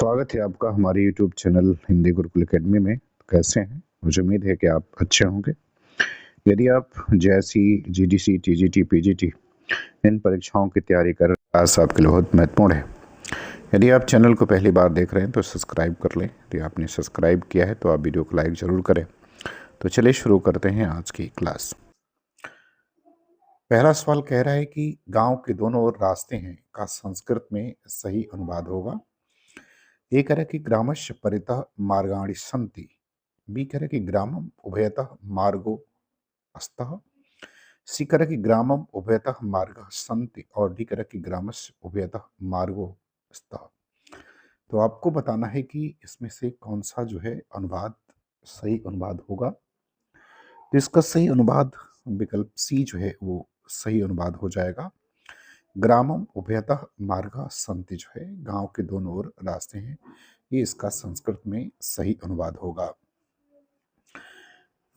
स्वागत है आपका हमारे YouTube channel Hindi Gurukul academy में। कैसे हैं? मुझे उम्मीद है कि आप अच्छे होंगे। यदि आप जेएसई, जीडीसी, टीजीटी, पीजीटी इन परीक्षाओं की तैयारी कर रहे हैं, क्लास आपके लिए बहुत महत्वपूर्ण है। यदि आप चैनल को पहली बार देख रहे हैं तो सब्सक्राइब कर लें। यदि आपने सब्सक्राइब किया है तो आप वीडियो को लाइक ज़रूर करें। तो चलिए शुरू करते हैं आज की क्लास। पहला सवाल कह रहा है कि गांव के दोनों ओर रास्ते हैं का संस्कृत में सही अनुवाद होगा। ए कह रहा है कि ग्रामस्य परितः मार्गाणि सन्ति। बी कह रहा है कि ग्रामम उभयतः मार्गो अस्तः। सी कह रहा है कि ग्रामम उभयतः मार्गः सन्ति। और डी कह रहा है कि ग्रामस्य उभयतः मार्गो अस्तः। तो आपको बताना है कि इसमें से कौन सा जो है अनुवाद सही अनुवाद होगा। तो इसका सही अनुवाद विकल्प सी जो है वो सही अनुवाद हो जाएगा। ग्रामम उभयतः मार्गः सन्ति जो है गांव के दोनों ओर रास्ते हैं, ये इसका संस्कृत में सही अनुवाद होगा।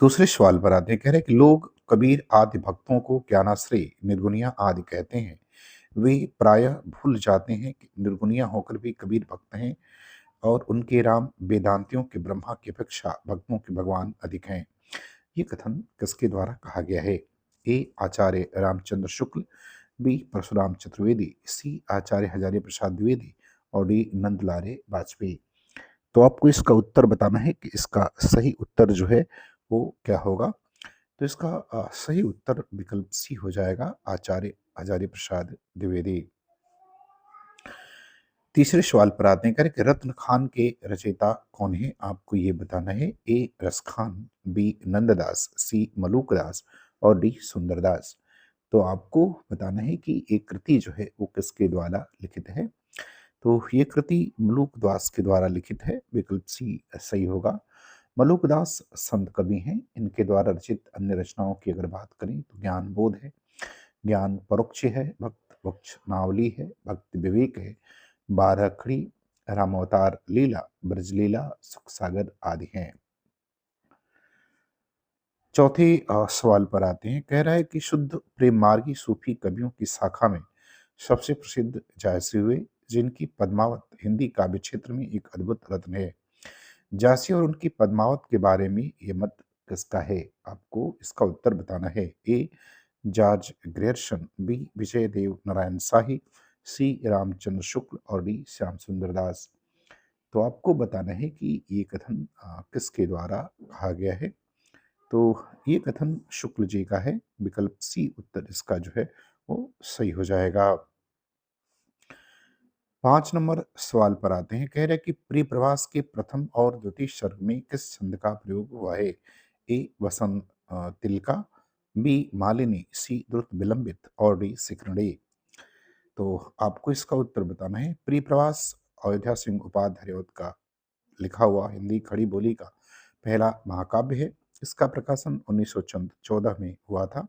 दूसरे सवाल पर आते हैं। कह रहे हैं कि लोग कबीर आदि भक्तों को ज्ञानाश्रय, निर्गुनिया आदि कहते हैं। वे प्रायः भूल जाते हैं कि निर्गुनिया होकर भी कबीर भक्त हैं और उनके राम वेदांतियों के ब्रह्मा की अपेक्षा भक्तों के भगवान अधिक हैं। ये कथन किसके द्वारा कहा गया है? ए आचार्य रामचंद्र शुक्ल, बी परशुराम चतुर्वेदी, सी आचार्य हजारी प्रसाद द्विवेदी और डी नंदलारे वाजपेयी। तो आपको इसका उत्तर बताना है कि इसका सही उत्तर जो है वो क्या होगा। तो इसका सही उत्तर विकल्प सी हो जाएगा, आचार्य हजारी प्रसाद द्विवेदी। तीसरे सवाल पर आते हैं। करें रत्न खान के रचयिता कौन है? आपको ये बताना है। ए रस खान, बी नंददास, सी मलूकदास और डी सुंदरदास। तो आपको बताना है कि एक कृति जो है वो किसके द्वारा लिखित है। तो ये कृति मलूकदास के द्वारा लिखित है, विकल्प सी सही होगा। मलूकदास संत कवि हैं। इनके द्वारा रचित अन्य रचनाओं की अगर बात करें तो ज्ञान बोध है, ज्ञान परोक्ष है, भक्त वक्ष नावली है, भक्ति विवेक है, बारह खड़ी, रामावतार लीला, ब्रजलीला, सुख सागर आदि हैं। चौथे सवाल पर आते हैं। कह रहा है कि शुद्ध प्रेम मार्गी सूफी कवियों की शाखा में सबसे प्रसिद्ध जायसी हुए, जिनकी पद्मावत हिंदी काव्य क्षेत्र में एक अद्भुत रत्न है। जायसी और उनकी पद्मावत के बारे में ये मत किसका है? आपको इसका उत्तर बताना है। ए जॉर्ज ग्रेयर्सन, बी विजय देव नारायण शाही, सी रामचंद्र शुक्ल और डी श्याम सुंदर दास। तो आपको बताना है कि ये कथन किसके द्वारा कहा गया है। तो ये कथन शुक्ल जी का है, विकल्प सी उत्तर इसका जो है वो सही हो जाएगा। 5 नंबर सवाल पर आते हैं। कह रहे हैं कि प्रिय प्रवास के प्रथम और द्वितीय सर्ग में किस छंद का प्रयोग हुआ है? ए वसंत तिलका, बी मालिनी, सी द्रुत विलंबित और डी शिखरणी। तो आपको इसका उत्तर बताना है। प्रिय प्रवास अयोध्या सिंह उपाध्याय का लिखा हुआ हिंदी खड़ी बोली का पहला महाकाव्य है। इसका प्रकाशन 1914 में हुआ था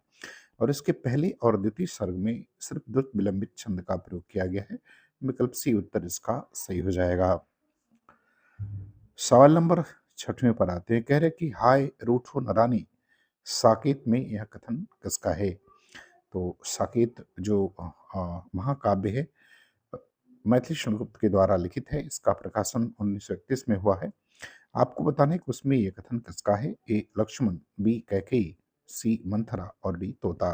और इसके पहले और द्वितीय सर्ग में सिर्फ द्रुत विलंबित छंद का प्रयोग किया गया है। विकल्प सी उत्तर इसका सही हो जाएगा। सवाल नंबर 6वें पर आते हैं। कह रहे कि हाय रूठो नरानी, साकेत में यह कथन किसका है? तो साकेत जो महाकाव्य है मैथिली शृंगगुप्त के द्वारा लिखित है। इसका प्रकाशन 1931 में हुआ है। आपको बताना है कि उसमें यह कथन किसका है। ए लक्ष्मण, बी कैकेयी, सी मंथरा और डी तोता।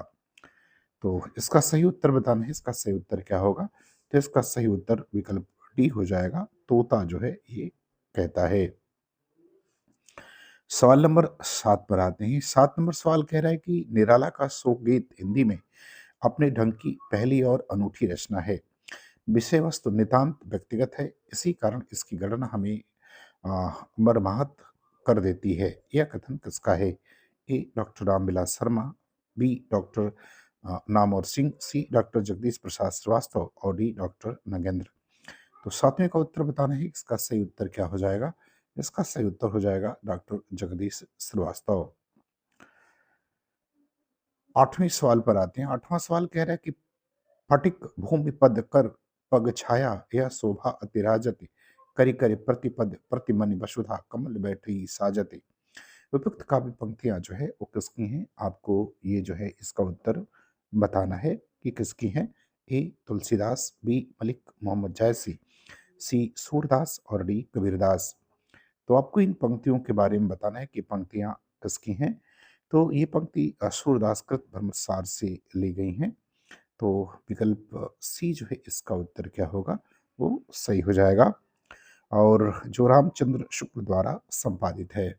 तो इसका सही उत्तर बताना है। इसका सही उत्तर क्या होगा? तो इसका सही उत्तर विकल्प डी हो जाएगा, तोता जो है ये कहता है। सवाल नंबर 7 पर आते हैं। 7 नंबर सवाल कह रहा है कि निराला का शोक गीत हिंदी में अपने ढंग की पहली और अनूठी रचना है। विषय वस्तु नितांत व्यक्तिगत है, इसी कारण इसकी गणना हमें मर्माहत कर देती है। यह कथन किसका है? A doctor Ramvilas Sharma, B doctor Namvar Singh, C doctor Jagdish Prasad Srivastava और डी डॉक्टर नगेंद्र। तो 7वें का उत्तर बताना है। इसका सही उत्तर क्या हो जाएगा? इसका सही उत्तर हो जाएगा डॉक्टर जगदीश श्रीवास्तव। 8वें सवाल पर आते हैं। 8वां सवाल कह रहा है कि फटिक भूमि पद कर पग छाया, यह शोभा अतिराजति, करि करि प्रतिपद प्रतिमनि वसुधा कमल बैठी साजति। उपयुक्त काव्य पंक्तियां जो है वो किसकी हैं? आपको ये जो है इसका उत्तर बताना है कि किसकी हैं। ए तुलसीदास, बी मलिक मोहम्मद जायसी, सी सूरदास और डी कबीरदास। तो आपको इन पंक्तियों के बारे में बताना है कि पंक्तियाँ किसकी हैं। तो ये पंक्ति सूरदास कृत ब्रह्मसार से ली गई हैं। तो विकल्प सी जो है इसका उत्तर क्या होगा, वो सही हो जाएगा, और जो रामचंद्र शुक्ल द्वारा संपादित है।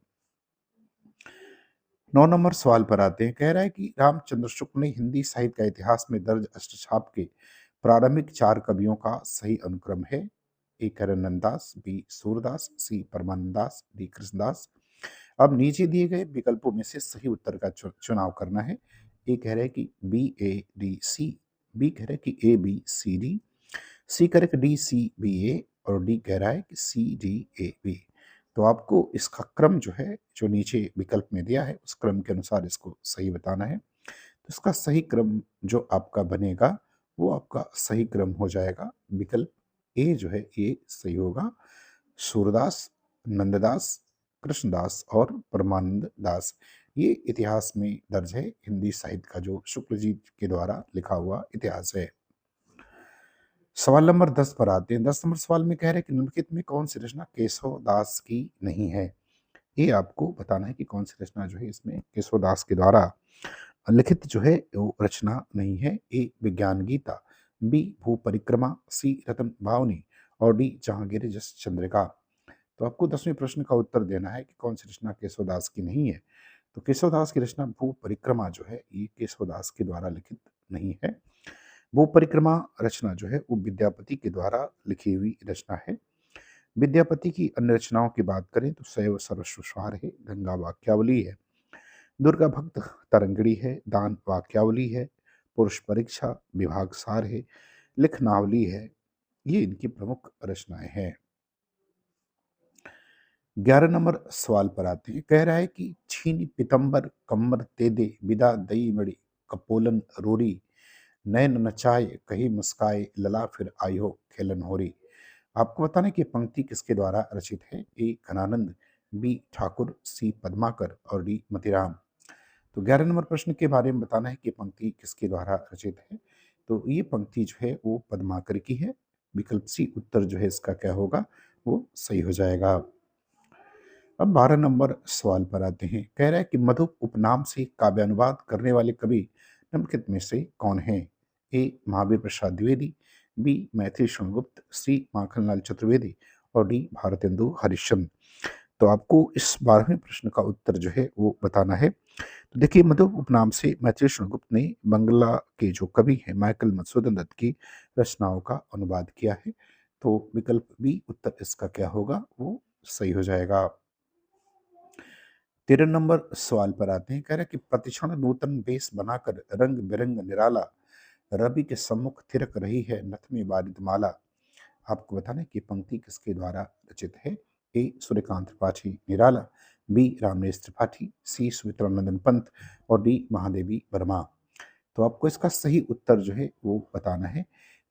9 नंबर सवाल पर आते हैं। कह रहा है कि रामचंद्र शुक्ल ने हिंदी साहित्य का इतिहास में दर्ज अष्टछाप के प्रारंभिक 4 कवियों का सही अनुक्रम है। ए करणनंदास, बी सूरदास, सी परमानंदास, डी कृष्णदास। अब नीचे दिए गए विकल्पों में से सही उत्तर का चुनाव करना है। ए कह रहे हैं कि B A D C, B कह रहे हैं कि ए बी सी डी, सी कह रहे हैं कि डी सी बी ए, और डी कह रहा है कि सी डी ए बी। तो आपको इसका क्रम जो है, जो नीचे विकल्प में दिया है, उस क्रम के अनुसार इसको सही बताना है। तो इसका सही क्रम जो आपका बनेगा, वो आपका सही क्रम हो जाएगा विकल्प ए जो है ये सही होगा। सूरदास, नंददास, कृष्णदास और परमानंद दास, ये इतिहास में दर्ज है, हिंदी साहित्य का जो शुक्ल जी के द्वारा लिखा हुआ इतिहास है। सवाल नंबर 10 पर आते हैं। 10 नंबर सवाल में कह रहे हैं कि निम्नलिखित में कौन सी रचना केशव दास की नहीं है। ये आपको बताना है कि कौन सी रचना जो है इसमें केशव दास के द्वारा लिखित जो है वो रचना नहीं है। ए विज्ञान गीता, बी भू परिक्रमा, सी रतन भावनी और डी जहांगीर जस चंद्रिका। तो आपको 10वें प्रश्न का उत्तर देना है कि कौन सी रचना केशवदास की नहीं है। तो केशवदास की रचना भू परिक्रमा जो है ये केशवदास के द्वारा लिखित नहीं है। भू परिक्रमा रचना जो है वो विद्यापति के द्वारा लिखी हुई रचना है। विद्यापति की अन्य रचनाओं की बात करें तो शैव सर्वस्वसार है, गंगा वाक्यावली है, दुर्गा भक्त तरंगड़ी है, दान वाक्यावली है, पुरुष परीक्षा विभाग सार है, लिखनावली है। ये इनकी प्रमुख रचनाएं हैं। 11 नंबर सवाल पर आते हैं। कह रहा है कि छीनी पितंबर कम्मर तेदे विदा दई मणि कपोलन रोरी नयन नचाए कही मुस्काए लला फिर आयो खेलन होरी। आपको बताना है कि ये पंक्ति किसके द्वारा रचित है। ए घनानंद, बी ठाकुर, सी पद्माकर और डी मतिराम। तो 11 नंबर प्रश्न के बारे में बताना है कि पंक्ति किसके द्वारा रचित है। तो ये पंक्ति जो है वो पद्माकर की है। विकल्प सी उत्तर जो है इसका क्या होगा, वो सही हो जाएगा। अब 12 नंबर सवाल पर आते हैं। कह रहा है कि मधुप उपनाम से काव्यानुवाद करने वाले कवि निम्नलिखित में से कौन है। ए महावीर प्रसाद द्विवेदी, बी मैथिली शरणगुप्त, सी माखनलाल चतुर्वेदी और डी भारतेंदु हरिश्चंद्र। तो आपको इस 12वें प्रश्न का उत्तर जो है वो बताना है। तो देखिए, मधुप उपनाम से मैथिली शरणगुप्त ने बंगला के जो कवि हैं माइकल मधुसूदन दत्त की रचनाओं का अनुवाद किया है। तो विकल्प बी उत्तर इसका क्या होगा, वो सही हो जाएगा। 13 नंबर सवाल पर आते हैं। कह रहे हैं कि प्रतिक्षण नूतन वेश बनाकर रंग बिरंग निराला रवि के सम्मुख थिरक रही है नथ में बारिद माला। आपको बताना है कि पंक्ति किसके द्वारा रचित है। ए सूर्यकांत त्रिपाठी निराला, बी रामनेश त्रिपाठी, सी सुमित्रानंदन पंत और डी महादेवी वर्मा। तो आपको इसका सही उत्तर जो है वो बताना है।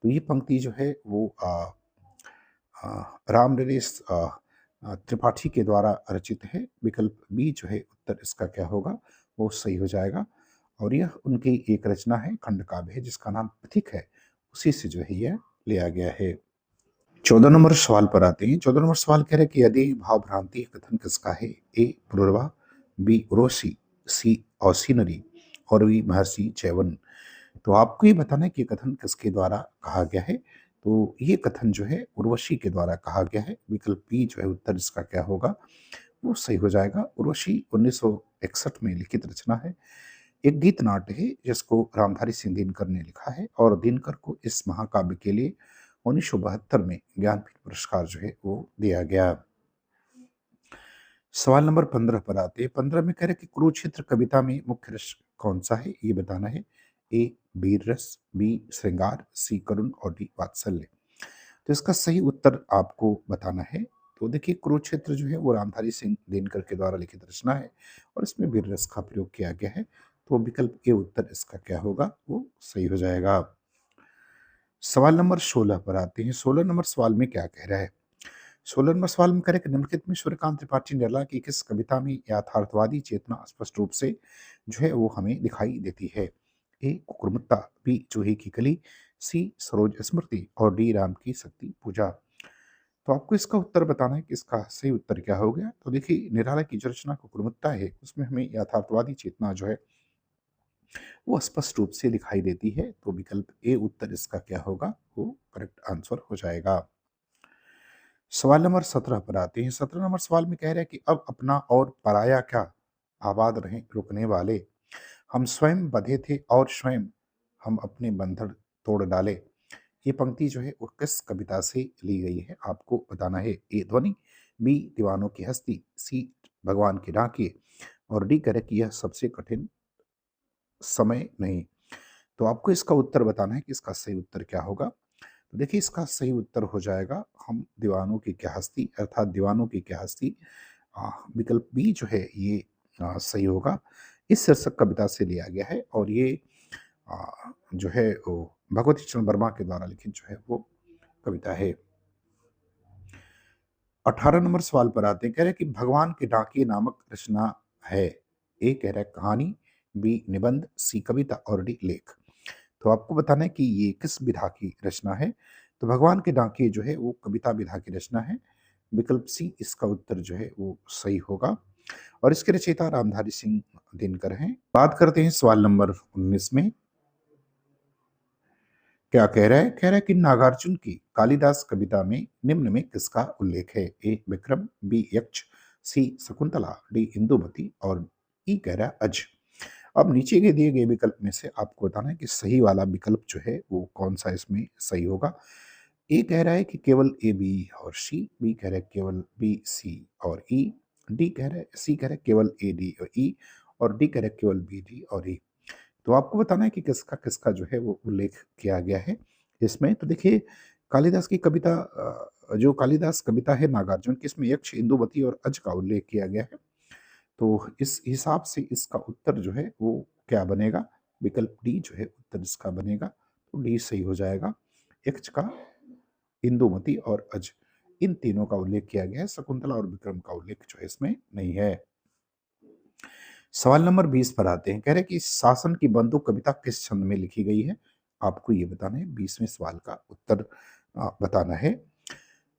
तो ये पंक्ति जो है वो रामनरेश त्रिपाठी के द्वारा रचित है। विकल्प बी जो है उत्तर इसका क्या होगा, वो सही हो जाएगा। और यह उनकी एक रचना है, खंड काव्य है, जिसका नाम पथिक है। उसी से जो है यह लिया गया है। 14 नंबर सवाल पर आते हैं। 14 नंबर सवाल कह रहे हैं कि यदि भाव भ्रांति कथन किसका है। ए पुरुरवा, बी उर्वशी, सी औसीनरी और वी महर्षि चैवन। तो आपको ये बताना है कि ये कथन किसके द्वारा कहा गया है। तो ये कथन जो है उर्वशी के द्वारा कहा गया है। विकल्प बी जो है उत्तर इसका क्या होगा, वो सही हो जाएगा। उर्वशी 1961 में लिखित रचना है। एक गीत नाट्य है जिसको रामधारी सिंह दिनकर ने लिखा है, और दिनकर को इस महाकाव्य के लिए 1972 में ज्ञानपीठ पुरस्कार जो है वो दिया गया। सवाल नंबर 15 पर आते हैं। 15 में कह रहे कि कुरुक्षेत्र कविता में मुख्य रस कौन सा है, ये बताना है। ए वीर रस, बी श्रृंगार, सी करुण और डी वात्सल्य। तो इसका सही उत्तर आपको बताना है। तो देखिए, कुरुक्षेत्र जो है वो रामधारी सिंह दिनकर के द्वारा लिखित रचना है, और इसमें वीर रस का प्रयोग किया गया है। तो विकल्प ए उत्तर इसका क्या होगा, वो सही हो जाएगा। सवाल नंबर 16 पर आते हैं। 16 नंबर सवाल में क्या कह रहा है। 16 नंबर सवाल में करें कि निम्नलिखित में सूर्यकांत त्रिपाठी निराला की किस कविता में यथार्थवादी चेतना स्पष्ट रूप से जो है वो हमें दिखाई देती है। ए कुकुरमुत्ता, बी चूहे की कली, सी सरोज स्मृति और डी राम की शक्ति पूजा। तो आपको इसका उत्तर बताना है कि इसका सही उत्तर क्या हो गया। तो देखिए, निराला की जो रचना की गुणवत्ता है, उसमें हमें यथार्थवादी चेतना जो है वो स्पष्ट रूप से दिखाई देती है। तो विकल्प ए उत्तर इसका क्या होगा, वो करेक्ट आंसर हो जाएगा। सवाल नंबर 17 पर आते हैं। 17 नंबर सवाल में कह रहा है कि अब अपना और पराया क्या, आबाद रहें रुकने वाले, हम स्वयं बंधे थे और स्वयं हम अपने बंधन तोड़ डाले। ये पंक्ति जो है वो किस कविता से ली गई है, आपको बताना है। ए ध्वनि, बी दीवानों की हस्ती, सी भगवान के डाकिए, और डी करे कि यह सबसे कठिन समय नहीं। तो आपको इसका उत्तर बताना है कि इसका सही उत्तर क्या होगा। तो देखिए, इसका सही उत्तर हो जाएगा हम दीवानों की क्या हस्ती, अर्थात दीवानों की क्या हस्ती। विकल्प बी जो है ये सही होगा। इस शीर्षक कविता से लिया गया है और ये जो है वो भगवती चरण वर्मा के द्वारा लिखित जो है वो कविता है। 18 नंबर सवाल पर आते हैं। कह रहे हैं कि भगवान के डाकिए नामक रचना है। ए कह रहा है कहानी, बी निबंध, सी कविता और डी लेख। तो आपको बताना है कि ये किस विधा की रचना है। तो भगवान के डाकिए जो है वो कविता विधा की रचना है। विकल्प सी इसका उत्तर जो है वो सही होगा और इसके रचयिता रामधारी सिंह दिनकर हैं। बात करते हैं सवाल नंबर 19 में। क्या कह रहा है, कह रहा है कि नागार्जुन की कालिदास कविता में निम्न में किसका उल्लेख है। ए विक्रम, बी यक्ष, सी शकुंतला, डी इंदुमती और ई कह रहा है अज। अब नीचे के दिए गए विकल्प में से आपको बताना है कि सही वाला विकल्प जो है वो कौन सा इसमें सही होगा। ए कह रहा है कि केवल ए बी और सी, बी कह रहा है केवल बी सी और ई, डी कह रहा है सी कह रहा है केवल ए डी और ई, और डी कह रहा है केवल बी डी और ई। तो आपको बताना है कि किसका किसका जो है वो उल्लेख किया गया है इसमें। तो देखिए, कालिदास की कविता जो कालिदास कविता है नागार्जुन की, इसमें यक्ष, इंदुमती और अज का उल्लेख किया गया है। तो इस हिसाब से इसका उत्तर जो है वो क्या बनेगा, विकल्प डी जो है उत्तर इसका बनेगा। तो डी सही हो जाएगा। यक्ष का, इंदुमती और अज, इन तीनों का उल्लेख किया गया है। शकुंतला और विक्रम का उल्लेख जो है इसमें नहीं है। सवाल नंबर 20 पर आते हैं। कह रहे हैं कि शासन की बंदूक कविता किस छंद में लिखी गई है, आपको ये बताना है। 20वें सवाल का उत्तर बताना है।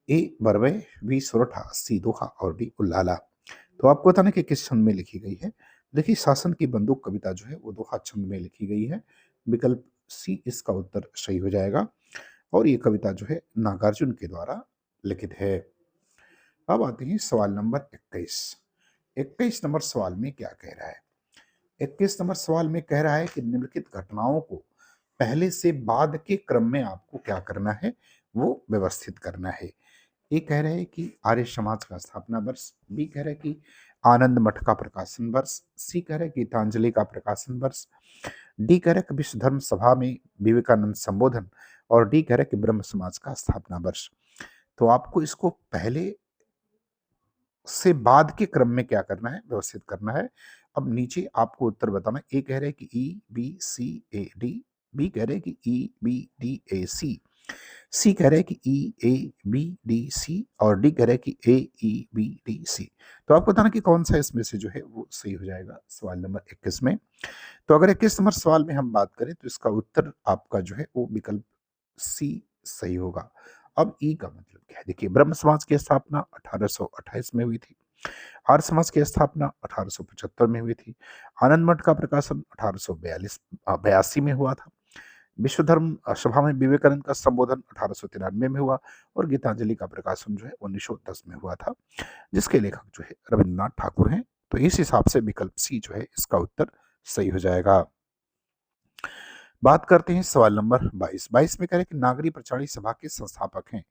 ए बरवे, बी सोरठा, सी दोहा और डी उल्लाला। तो आपको बताना है कि किस छंद में लिखी गई है। देखिए, शासन की बंदूक कविता जो है वो दोहा छंद में लिखी गई है। विकल्प सी इसका उत्तर सही हो जाएगा और ये कविता जो है नागार्जुन के द्वारा लिखित है। अब आते हैं सवाल नंबर 21। 21 नंबर सवाल में क्या कह रहा है। 21 नंबर सवाल में कह रहा है कि निम्नलिखित घटनाओं को पहले से बाद के क्रम में आपको क्या करना है, वो व्यवस्थित करना है। ए कह रहे हैं कि आर्य समाज का स्थापना वर्ष, बी कह रहे हैं कि आनंद मठ का प्रकाशन वर्ष, सी कह रहे हैं कि गीतांजलि का प्रकाशन वर्ष, डी कह रहे हैं कि विश्व धर्म सभा में विवेकानंद संबोधन, और डी कह रहे हैं कि ब्रह्म समाज का स्थापना वर्ष। तो आपको इसको पहले से बाद के क्रम में क्या करना है, व्यवस्थित करना है। अब नीचे आपको उत्तर बताना है। ए कह रहे हैं कि E B C A D, B कह रहे हैं कि ई बी डी ए सी कह रहे हैं कि ई ए बी डी सी, और डी कह रहे हैं कि ए ई बी डी सी। तो आपको बताना कि कौन सा इसमें से जो है वो सही हो जाएगा सवाल नंबर 21 में। तो अगर 21 नंबर सवाल में हम बात करें तो इसका उत्तर आपका जो है वो विकल्प सी सही होगा। अब ई का मतलब क्या है, देखिए, ब्रह्म समाज की स्थापना 1828 में हुई थी। आर्य समाज की स्थापना 1875 में हुई थी। आनंद मठ का प्रकाशन 1882 में हुआ था। विश्व धर्म सभा में विवेकानंद का संबोधन 1893 में हुआ और गीतांजलि का प्रकाशन जो है 1910 में हुआ था, जिसके लेखक जो है रविन्द्रनाथ ठाकुर हैं। तो इस हिसाब से विकल्प सी जो है इसका उत्तर सही हो जाएगा। बात करते हैं सवाल नंबर 22। 22 में कह रहे हैं कि नागरी प्रचारी सभा के संस्थापक हैं।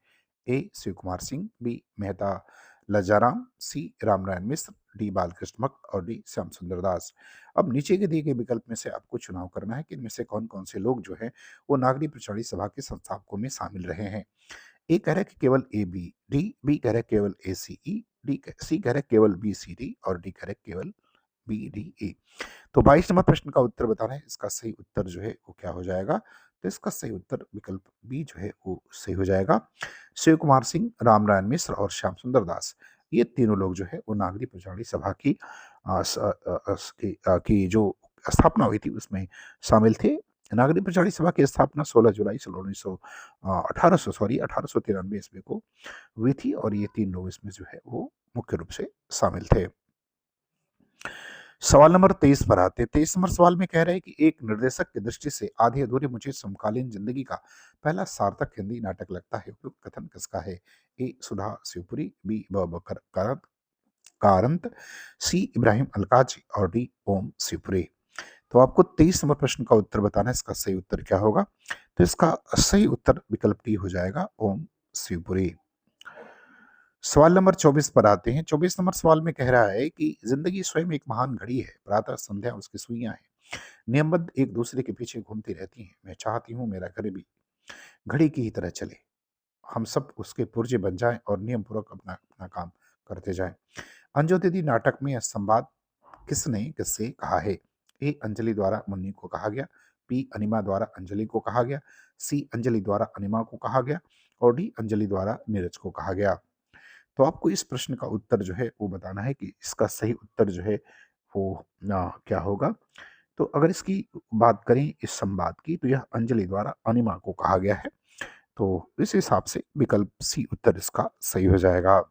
ए शिव कुमार सिंह, बी मेहता लजाराम, सी रामनारायण मिश्र, डी बालकृष्ण भक्त और डी श्याम सुंदर दास। अब नीचे के दिए गए विकल्प में से आपको चुनाव करना है कि इनमें से कौन कौन से लोग जो है वो नागरी प्रचारी सभा के संस्थापकों में शामिल रहे हैं। ए कह रहे हैं कि केवल ए बी डी, बी कह रहे हैं केवल ए सी ई, डी सी कह रहे हैं केवल बी सी डी और डी कह रहे हैं केवल बी डी ए। तो 22 नंबर प्रश्न का उत्तर बताना है। इसका सही उत्तर जो है वो क्या हो जाएगा। तो इसका सही उत्तर विकल्प बी जो है वो सही हो जाएगा। शिव कुमार सिंह, रामनारायण मिश्र और श्याम सुंदर दास, ये तीनों लोग जो है वो नागरी प्रचारी सभा की जो स्थापना हुई थी उसमें शामिल थे। नागरिक प्रचारी सभा की स्थापना 16 जुलाई सन 1893 ईस्वी को हुई थी और ये 3 लोग इसमें जो है वो मुख्य रूप से शामिल थे। सवाल नंबर 23 पर आते हैं। 23 नंबर सवाल में कह रहे हैं कि एक निर्देशक की दृष्टि से आधी अधूरी मुझे समकालीन जिंदगी का पहला सार्थक हिंदी नाटक लगता है, उपयुक्त कथन किसका है? ए सुधा शिवपुरी, बी बकर कारंत कारंत, सी इब्राहिम अलकाजी और डी ओम शिवपुरी। तो आपको 23 नंबर प्रश्न का उत्तर बताना है, इसका सही उत्तर क्या होगा? तो इसका सही उत्तर विकल्प डी हो जाएगा, ओम शिवपुरी। सवाल नंबर 24 पर आते हैं। 24 नंबर सवाल में कह रहा है कि जिंदगी स्वयं एक महान घड़ी है, प्रातः संध्या उसकी सुइयां हैं, नियमबद्ध एक दूसरे के पीछे घूमती रहती हैं। मैं चाहती हूँ मेरा घर भी घड़ी की ही तरह चले, हम सब उसके पुर्जे बन जाएं और नियम पूर्वक अपना अपना काम करते जाएं। अंजोदीदी नाटक में यह संवाद किसने किससे कहा है? ए अंजलि द्वारा मुन्नी को कहा गया, बी अनिमा द्वारा अंजलि को कहा गया, सी अंजलि द्वारा अनिमा को कहा गया और डी अंजलि द्वारा नीरज को कहा गया। तो आपको इस प्रश्न का उत्तर जो है वो बताना है कि इसका सही उत्तर जो है वो क्या होगा। तो अगर इसकी बात करें इस संवाद की, तो यह अंजलि द्वारा अनिमा को कहा गया है। तो इस हिसाब से विकल्प सी उत्तर इसका सही हो जाएगा।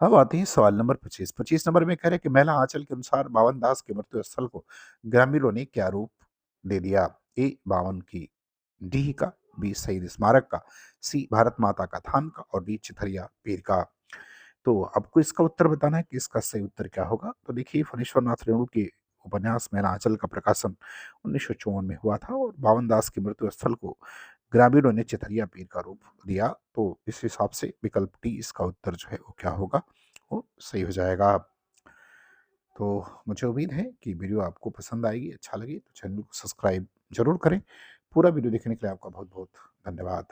अब आते हैं सवाल नंबर 25। 25 नंबर में कह रहे हैं कि महिला आंचल के अनुसार बावन दास के मृत्यु स्थल को ग्रामीणों ने क्या रूप दे दिया? ए बावन की डीह का, बी शहीद स्मारक का, सी भारत माता का थान का और डी चिथरिया पीर का। तो आपको इसका उत्तर बताना है कि इसका सही उत्तर क्या होगा। तो देखिए, फणीश्वर नाथ रेणु के उपन्यास महिला आंचल का प्रकाशन 1954 में हुआ था और बावन दास की मृत्यु स्थल को ग्रामीणों ने चिथरिया पीर का रूप दिया। तो इस हिसाब से विकल्प डी इसका उत्तर जो है वो क्या होगा, वो सही हो जाएगा। तो मुझे उम्मीद है कि वीडियो आपको पसंद आएगी, अच्छा लगे तो चैनल को सब्सक्राइब जरूर करें। पूरा वीडियो देखने के लिए आपका बहुत बहुत धन्यवाद।